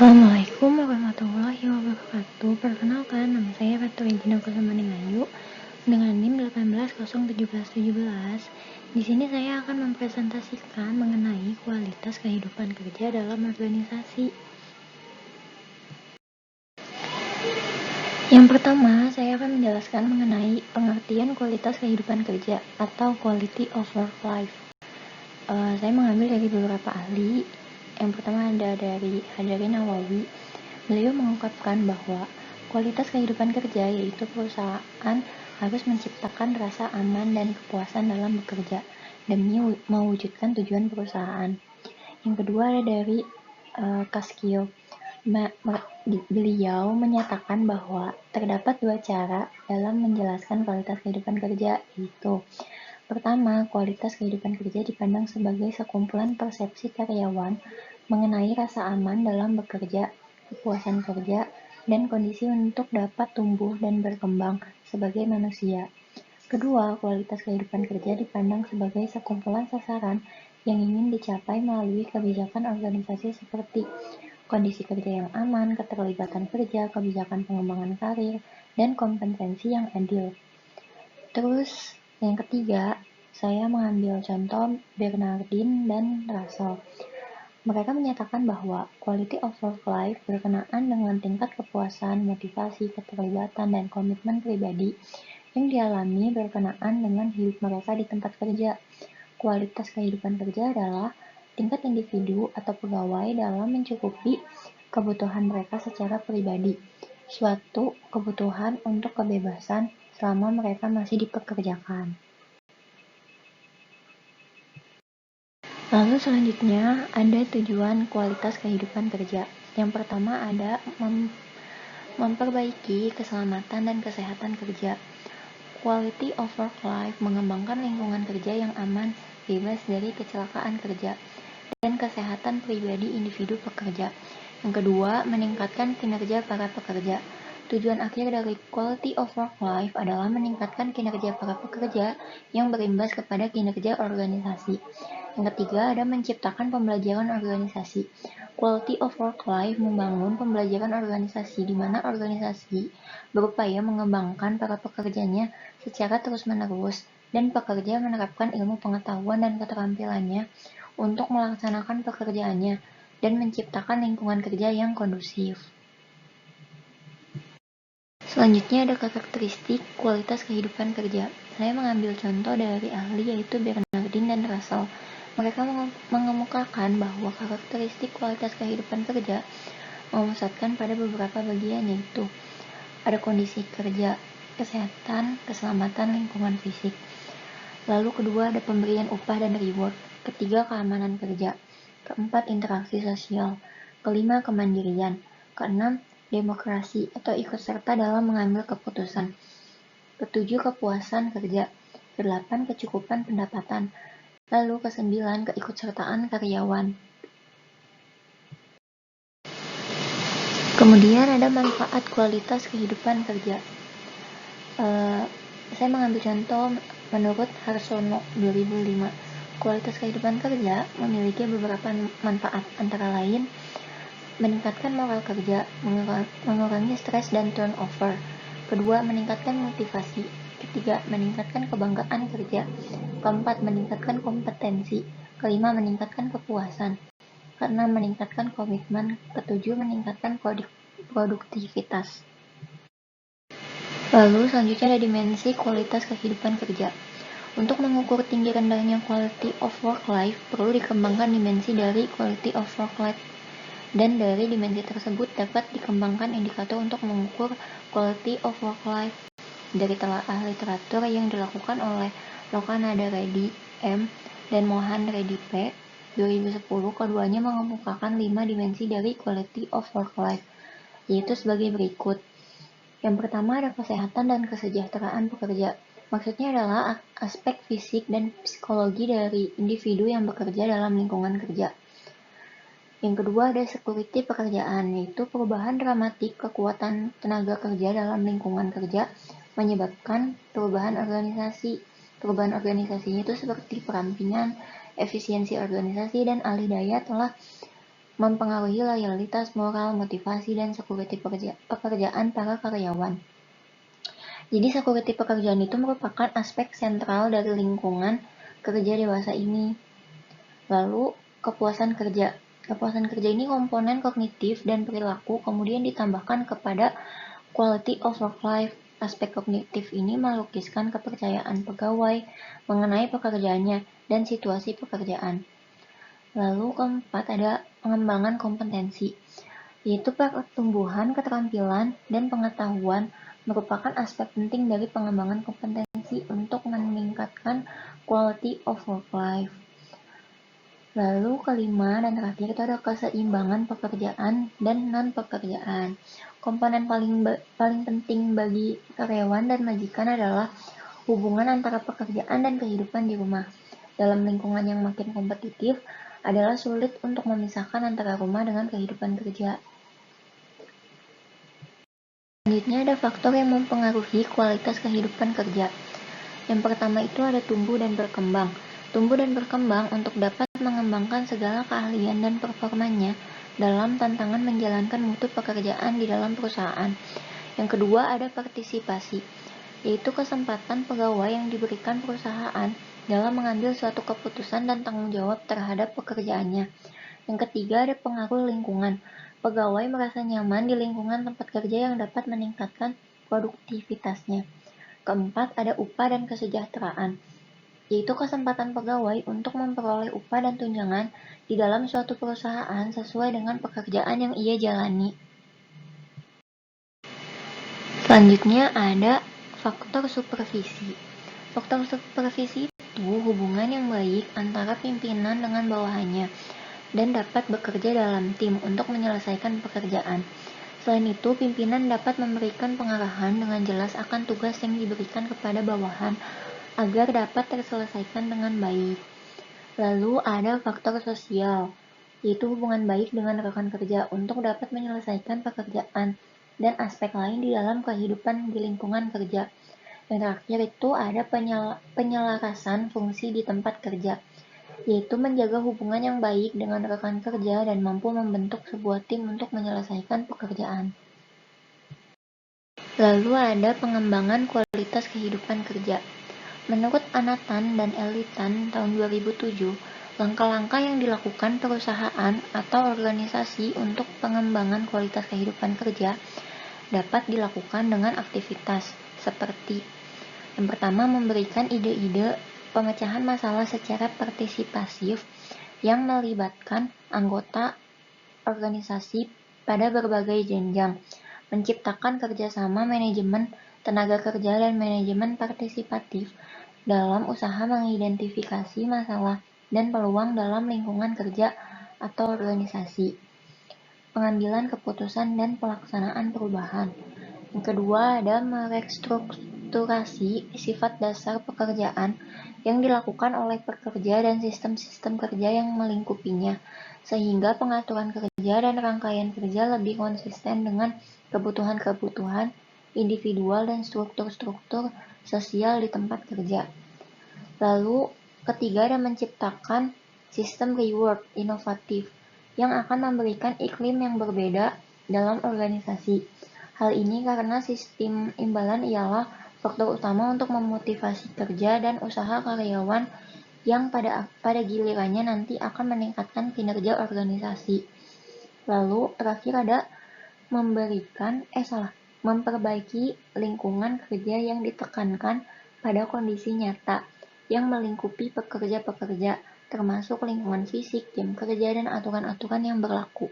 Assalamualaikum warahmatullahi wabarakatuh. Perkenalkan, nama saya Ratu Regina Kusumanding dengan NIM 1801717. Di sini saya akan mempresentasikan mengenai kualitas kehidupan kerja dalam organisasi. Yang pertama, saya akan menjelaskan mengenai pengertian kualitas kehidupan kerja atau quality of work life. Saya mengambil dari beberapa ahli. Yang pertama ada dari Hadari Nawawi. Beliau mengungkapkan bahwa kualitas kehidupan kerja yaitu perusahaan harus menciptakan rasa aman dan kepuasan dalam bekerja demi mewujudkan tujuan perusahaan. Yang kedua ada dari Kaskio. Beliau menyatakan bahwa terdapat dua cara dalam menjelaskan kualitas kehidupan kerja, yaitu pertama, kualitas kehidupan kerja dipandang sebagai sekumpulan persepsi karyawan mengenai rasa aman dalam bekerja, kepuasan kerja, dan kondisi untuk dapat tumbuh dan berkembang sebagai manusia. Kedua, kualitas kehidupan kerja dipandang sebagai sekumpulan sasaran yang ingin dicapai melalui kebijakan organisasi seperti kondisi kerja yang aman, keterlibatan kerja, kebijakan pengembangan karir, dan kompetensi yang adil. Terus, yang ketiga, saya mengambil contoh Bernardin dan Russell. Mereka menyatakan bahwa quality of work life berkenaan dengan tingkat kepuasan, motivasi, keterlibatan, dan komitmen pribadi yang dialami berkenaan dengan hidup mereka di tempat kerja. Kualitas kehidupan kerja adalah tingkat individu atau pegawai dalam mencukupi kebutuhan mereka secara pribadi, suatu kebutuhan untuk kebebasan selama mereka masih dipekerjakan. Lalu selanjutnya ada tujuan kualitas kehidupan kerja. Yang pertama ada memperbaiki keselamatan dan kesehatan kerja. Quality of work life mengembangkan lingkungan kerja yang aman, bebas dari kecelakaan kerja, dan kesehatan pribadi individu pekerja. Yang kedua, meningkatkan kinerja para pekerja. Tujuan akhir dari quality of work life adalah meningkatkan kinerja para pekerja yang berimbas kepada kinerja organisasi. Yang ketiga, ada menciptakan pembelajaran organisasi. Quality of work life membangun pembelajaran organisasi di mana organisasi berupaya mengembangkan para pekerjanya secara terus-menerus dan pekerja menerapkan ilmu pengetahuan dan keterampilannya untuk melaksanakan pekerjaannya dan menciptakan lingkungan kerja yang kondusif. Selanjutnya ada karakteristik kualitas kehidupan kerja. Saya mengambil contoh dari ahli yaitu Bernardin dan Russell. Mereka mengemukakan bahwa karakteristik kualitas kehidupan kerja memusatkan pada beberapa bagian, yaitu ada kondisi kerja, kesehatan, keselamatan, lingkungan fisik. Lalu kedua ada pemberian upah dan reward. Ketiga, keamanan kerja. Keempat, interaksi sosial. Kelima, kemandirian. Keenam, demokrasi atau ikut serta dalam mengambil keputusan. Ketujuh, kepuasan kerja. Kedelapan, kecukupan pendapatan. Lalu kesembilan, keikutsertaan karyawan. Kemudian ada manfaat kualitas kehidupan kerja. Saya mengambil contoh menurut Harsono 2005. Kualitas kehidupan kerja memiliki beberapa manfaat, antara lain meningkatkan moral kerja, mengurangi stres dan turnover. Kedua, meningkatkan motivasi. Ketiga, meningkatkan kebanggaan kerja. Keempat, meningkatkan kompetensi. Kelima, meningkatkan kepuasan. Keenam, meningkatkan komitmen. Ketujuh, meningkatkan produktivitas. Lalu selanjutnya ada dimensi kualitas kehidupan kerja. Untuk mengukur tinggi rendahnya quality of work life, perlu dikembangkan dimensi dari quality of work life. Dan dari dimensi tersebut dapat dikembangkan indikator untuk mengukur quality of work life. Dari telaah literatur yang dilakukan oleh Lokananda Reddy M. dan Mohan Reddy P. 2010, keduanya mengemukakan 5 dimensi dari quality of work life, yaitu sebagai berikut. Yang pertama ada kesehatan dan kesejahteraan pekerja. Maksudnya adalah aspek fisik dan psikologi dari individu yang bekerja dalam lingkungan kerja. Yang kedua ada security pekerjaan, yaitu perubahan dramatik kekuatan tenaga kerja dalam lingkungan kerja menyebabkan perubahan organisasi. Perubahan organisasinya itu seperti perampingan, efisiensi organisasi, dan alih daya telah mempengaruhi loyalitas moral, motivasi, dan security pekerjaan para karyawan. Jadi security pekerjaan itu merupakan aspek sentral dari lingkungan kerja dewasa ini. Lalu kepuasan kerja. Kepuasan kerja ini komponen kognitif dan perilaku, kemudian ditambahkan kepada quality of work life. Aspek kognitif ini melukiskan kepercayaan pegawai mengenai pekerjaannya dan situasi pekerjaan. Lalu keempat ada pengembangan kompetensi, yaitu pertumbuhan keterampilan dan pengetahuan merupakan aspek penting dari pengembangan kompetensi untuk meningkatkan quality of work life. Lalu kelima dan terakhir itu ada keseimbangan pekerjaan dan non-pekerjaan. Komponen paling penting bagi karyawan dan majikan adalah hubungan antara pekerjaan dan kehidupan di rumah. Dalam lingkungan yang makin kompetitif, adalah sulit untuk memisahkan antara rumah dengan kehidupan kerja. Selanjutnya ada faktor yang mempengaruhi kualitas kehidupan kerja. Yang pertama itu ada tumbuh dan berkembang. Tumbuh dan berkembang untuk dapat mengembangkan segala keahlian dan performanya dalam tantangan menjalankan mutu pekerjaan di dalam perusahaan. Yang kedua ada partisipasi, yaitu kesempatan pegawai yang diberikan perusahaan dalam mengambil suatu keputusan dan tanggung jawab terhadap pekerjaannya. Yang ketiga ada pengaruh lingkungan. Pegawai merasa nyaman di lingkungan tempat kerja yang dapat meningkatkan produktivitasnya. Keempat ada upah dan kesejahteraan, yaitu kesempatan pegawai untuk memperoleh upah dan tunjangan di dalam suatu perusahaan sesuai dengan pekerjaan yang ia jalani. Selanjutnya ada faktor supervisi. Faktor supervisi itu hubungan yang baik antara pimpinan dengan bawahannya dan dapat bekerja dalam tim untuk menyelesaikan pekerjaan. Selain itu, pimpinan dapat memberikan pengarahan dengan jelas akan tugas yang diberikan kepada bawahan agar dapat terselesaikan dengan baik. Lalu ada faktor sosial, yaitu hubungan baik dengan rekan kerja untuk dapat menyelesaikan pekerjaan dan aspek lain di dalam kehidupan di lingkungan kerja. Yang terakhir itu ada penyelarasan fungsi di tempat kerja, yaitu menjaga hubungan yang baik dengan rekan kerja dan mampu membentuk sebuah tim untuk menyelesaikan pekerjaan. Lalu ada pengembangan kualitas kehidupan kerja. Menurut Anatan dan Elitan tahun 2007, langkah-langkah yang dilakukan perusahaan atau organisasi untuk pengembangan kualitas kehidupan kerja dapat dilakukan dengan aktivitas seperti yang pertama, memberikan ide-ide pemecahan masalah secara partisipasif yang melibatkan anggota organisasi pada berbagai jenjang, menciptakan kerjasama manajemen tenaga kerja dan manajemen partisipatif dalam usaha mengidentifikasi masalah dan peluang dalam lingkungan kerja atau organisasi, pengambilan keputusan dan pelaksanaan perubahan. Yang kedua ada merestrukturasi sifat dasar pekerjaan yang dilakukan oleh pekerja dan sistem-sistem kerja yang melingkupinya, sehingga pengaturan kerja dan rangkaian kerja lebih konsisten dengan kebutuhan-kebutuhan individual dan struktur-struktur sosial di tempat kerja. Lalu ketiga ada menciptakan sistem reward inovatif yang akan memberikan iklim yang berbeda dalam organisasi. Hal ini karena sistem imbalan ialah faktor utama untuk memotivasi kerja dan usaha karyawan yang pada gilirannya nanti akan meningkatkan kinerja organisasi. Lalu terakhir ada memperbaiki lingkungan kerja yang ditekankan pada kondisi nyata yang melingkupi pekerja-pekerja, termasuk lingkungan fisik, jam kerja, dan aturan-aturan yang berlaku.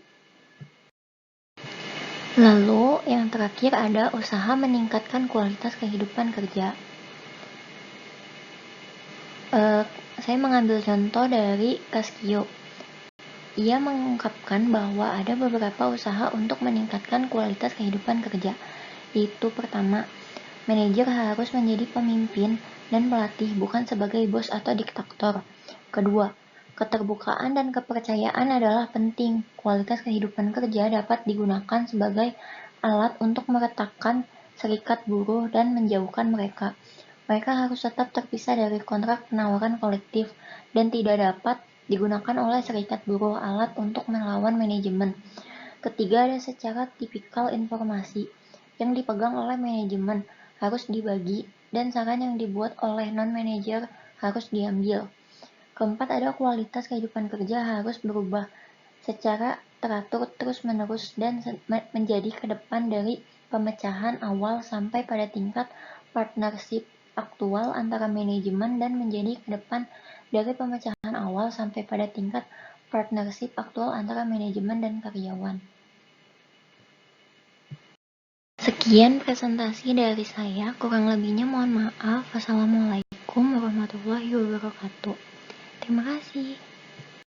Lalu, yang terakhir ada usaha meningkatkan kualitas kehidupan kerja. Saya mengambil contoh dari Kaskio. Ia mengungkapkan bahwa ada beberapa usaha untuk meningkatkan kualitas kehidupan kerja, yaitu pertama, manajer harus menjadi pemimpin dan pelatih bukan sebagai bos atau diktator. Kedua, keterbukaan dan kepercayaan adalah penting. Kualitas kehidupan kerja dapat digunakan sebagai alat untuk meretakkan serikat buruh dan menjauhkan mereka. Mereka harus tetap terpisah dari kontrak penawaran kolektif dan tidak dapat digunakan oleh serikat buruh alat untuk melawan manajemen. Ketiga, ada secara tipikal informasi yang dipegang oleh manajemen harus dibagi dan saran yang dibuat oleh non-manajer harus diambil. Keempat, ada kualitas kehidupan kerja harus berubah secara teratur terus-menerus dan menjadi ke depan dari pemecahan awal sampai pada tingkat partnership aktual antara manajemen dan menjadi ke depan dari pemecahan awal sampai pada tingkat partnership aktual antara manajemen dan karyawan. Sekian presentasi dari saya, kurang lebihnya mohon maaf. Wassalamualaikum warahmatullahi wabarakatuh. Terima kasih.